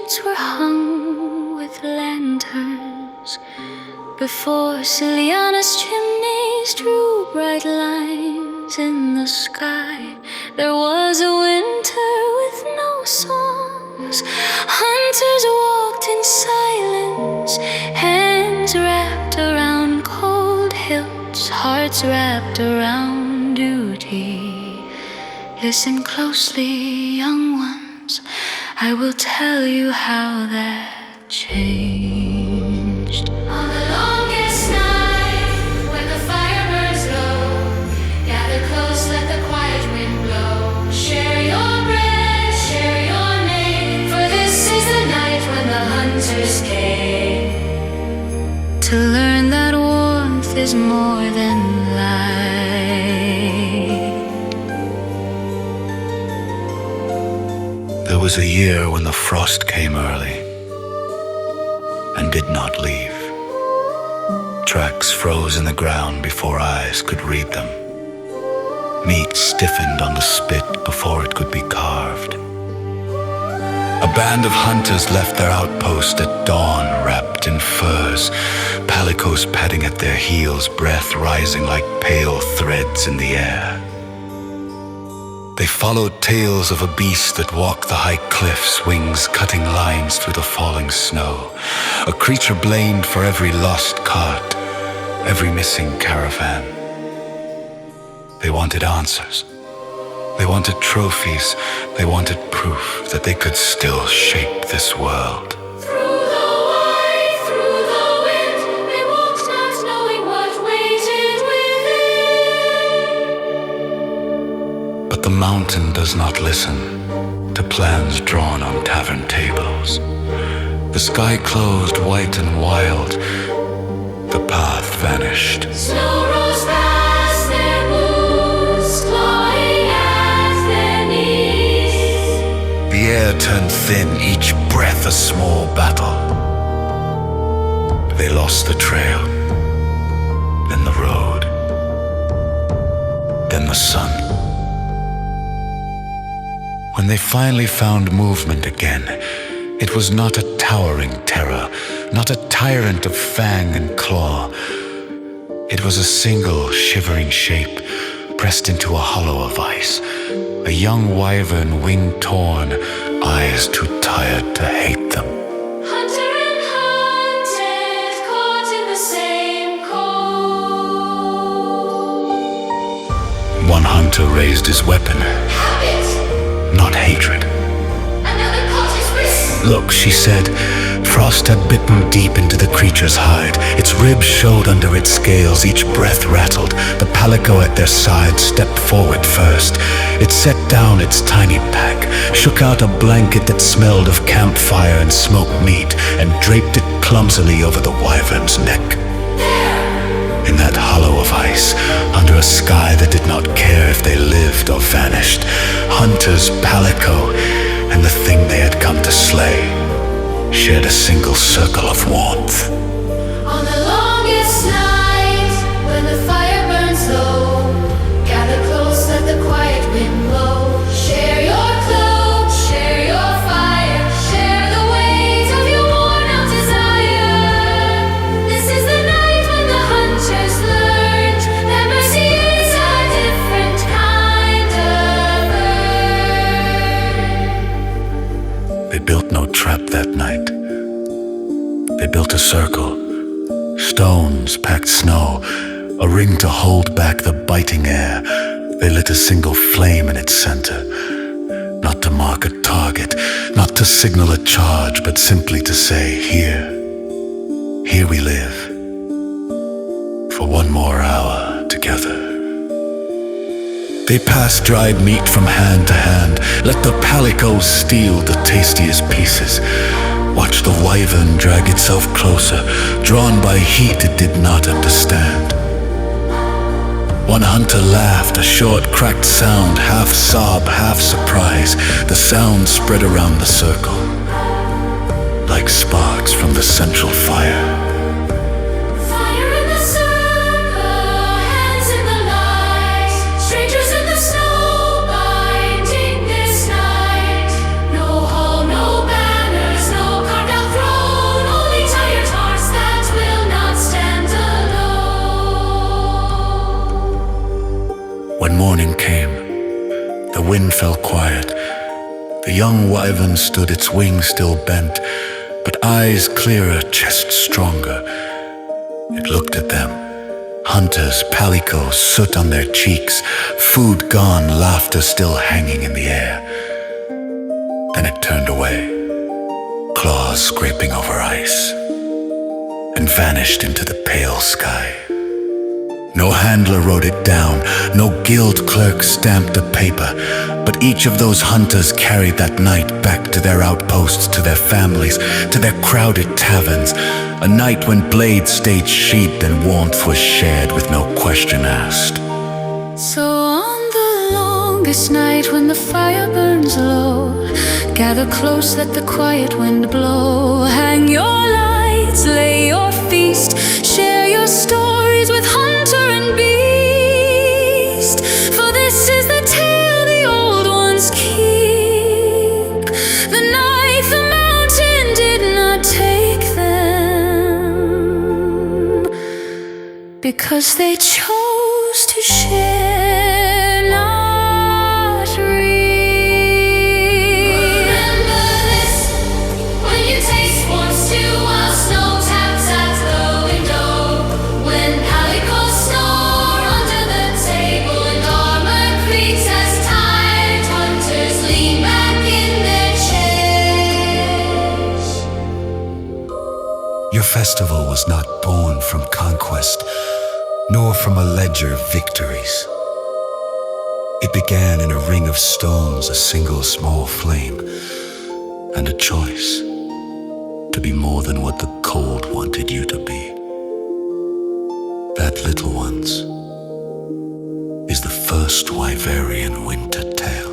streets were hung with lanterns. Before Ciliana's chimneys drew bright lines in the sky, there was a winter with no songs. Hunters walked in silence, hands wrapped around cold hilts, hearts wrapped around duty. Listen closely, young ones, I will tell you how that changed. On the longest night, when the fire burns low, gather close, let the quiet wind blow. Share your bread, share your name, for this is the night when the hunters came. To learn that warmth is more than light. There was a year when the frost came early and did not leave. Tracks froze in the ground before eyes could read them. Meat stiffened on the spit before it could be carved. A band of hunters left their outpost at dawn, wrapped in furs, palicos padding at their heels, breath rising like pale threads in the air. They followed tales of a beast that walked the high cliffs, wings cutting lines through the falling snow. A creature blamed for every lost cart, every missing caravan. They wanted answers. They wanted trophies. They wanted proof that they could still shape this world. Through the white, through the wind, they walked not knowing what waited within. But the mountain does not listen to plans drawn on tavern tables. The sky closed white and wild. The path vanished. Snow rose past their boots, clawing at their knees. The air turned thin, each breath a small battle. They lost the trail, then the road, then the sun. When they finally found movement again, it was not a towering terror, not a tyrant of fang and claw. It was a single shivering shape pressed into a hollow of ice, a young wyvern, wing torn, eyes too tired to hate them. Hunter and hunted, caught in the same cold. One hunter raised his weapon, Habit, not hatred. another caught his wrist. Look, she said. Frost had bitten deep into the creature's hide. Its ribs showed under its scales, each breath rattled. The palico at their side stepped forward first. It set down its tiny pack, shook out a blanket that smelled of campfire and smoked meat, and draped it clumsily over the wyvern's neck. In that hollow of ice, under a sky that did not care if they lived or vanished, hunters, palico, and the thing they had come to slay shared a single circle of warmth. On the longest night, when the fire burns low, gather close, let the quiet wind blow. Share your cloak, share your fire, share the weight of your worn out desire. This is the night when the hunters learned that mercy is a different kind of burn. They built no trap that night. They built a circle, stones packed snow, a ring to hold back the biting air. They lit a single flame in its center, not to mark a target, not to signal a charge, but simply to say, here we live, for one more hour together. They passed dried meat from hand to hand, let the palicos steal the tastiest pieces. Watch the wyvern drag itself closer, drawn by heat it did not understand. One hunter laughed, a short cracked sound, half sob, half surprise. The sound spread around the circle, like sparks from the central fire. Fire in the circle, hands in the light, strangers in the snow binding this night. No hall, no banners, no morning came. The wind fell quiet. The young wyvern stood, its wings still bent, but eyes clearer, chest stronger. It looked at them. Hunters, palico, soot on their cheeks, food gone, laughter still hanging in the air. Then it turned away, claws scraping over ice, and vanished into the pale sky. No handler wrote it down, no guild clerk stamped a paper, but each of those hunters carried that night back to their outposts, to their families, to their crowded taverns, a night when blades stayed sheathed and warmth was shared with no question asked. So on the longest night when the fire burns low, gather close, let the quiet wind blow. Hang your lights, lay your feast, share your stories with hunter and beast. For this is the tale the old ones keep, the night the mountain did not take them, because they chose to share, not reap. Remember this when you taste warm stew while snow taps at the window, when palicos snore under the table and armor creaks as tired hunters lean back in their chairs. Your festival was not born from conquest, nor from a ledger of victories. It began in a ring of stones, a single small flame, and a choice to be more than what the cold wanted you to be. That, little ones, is the First Wyverian Winter Tale.